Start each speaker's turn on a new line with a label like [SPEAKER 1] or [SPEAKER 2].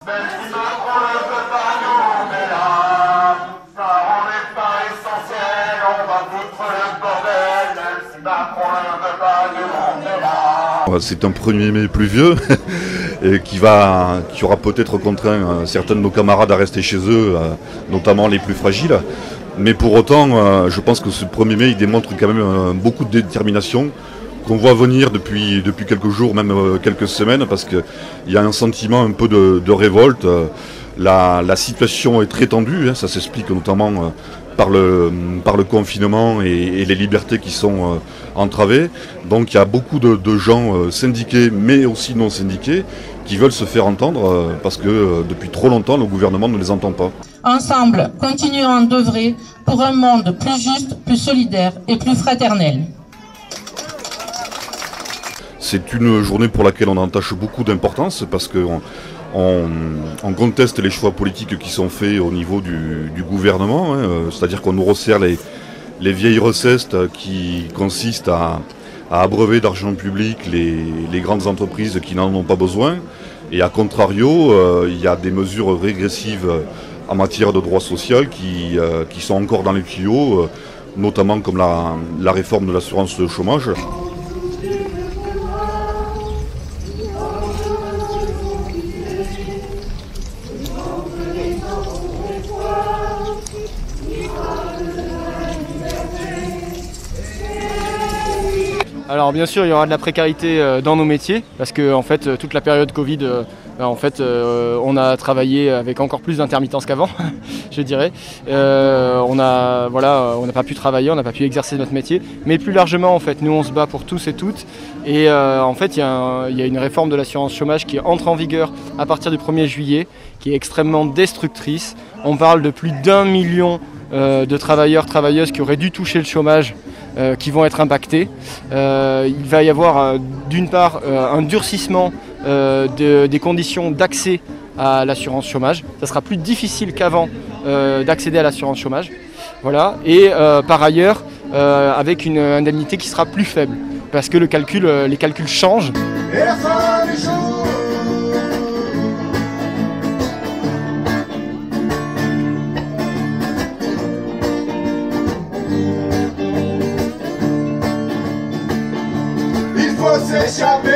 [SPEAKER 1] Même si Macron ne veut pas nous, on est là. Ça en est pas essentiel, on va foutre le bordel. Même si Macron ne veut pas nous, on est là.
[SPEAKER 2] C'est un 1er mai pluvieux et qui aura peut-être contraint certains de nos camarades à rester chez eux, notamment les plus fragiles. Mais pour autant, je pense que ce 1er mai, il démontre quand même beaucoup de détermination qu'on voit venir depuis quelques jours, même quelques semaines, parce qu'il y a un sentiment un peu de révolte. La situation est très tendue, ça s'explique notamment par le confinement et les libertés qui sont entravées. Donc il y a beaucoup de gens syndiqués, mais aussi non syndiqués, qui veulent se faire entendre parce que depuis trop longtemps, le gouvernement ne les entend pas.
[SPEAKER 3] Ensemble, continuons d'œuvrer pour un monde plus juste, plus solidaire et plus fraternel.
[SPEAKER 2] C'est une journée pour laquelle on attache beaucoup d'importance parce qu'on conteste les choix politiques qui sont faits au niveau du gouvernement, c'est-à-dire qu'on nous resserre les vieilles recettes qui consistent à abreuver d'argent public les grandes entreprises qui n'en ont pas besoin. Et à contrario, il y a des mesures régressives en matière de droit social qui sont encore dans les tuyaux, notamment comme la réforme de l'assurance chômage.
[SPEAKER 4] Alors bien sûr il y aura de la précarité dans nos métiers parce que en fait toute la période Covid on a travaillé avec encore plus d'intermittence qu'avant je dirais. On n'a pas pu travailler, on n'a pas pu exercer notre métier, mais plus largement en fait nous on se bat pour tous et toutes et en fait il y a une réforme de l'assurance chômage qui entre en vigueur à partir du 1er juillet qui est extrêmement destructrice. On parle de plus d'1 million de travailleurs, travailleuses qui auraient dû toucher le chômage qui vont être impactés. Il va y avoir d'une part un durcissement des conditions d'accès à l'assurance chômage. Ça sera plus difficile qu'avant d'accéder à l'assurance chômage. Voilà. Et par ailleurs, avec une indemnité qui sera plus faible, parce que les calculs changent.
[SPEAKER 1] Et la fin du jour. Il faut s'échapper.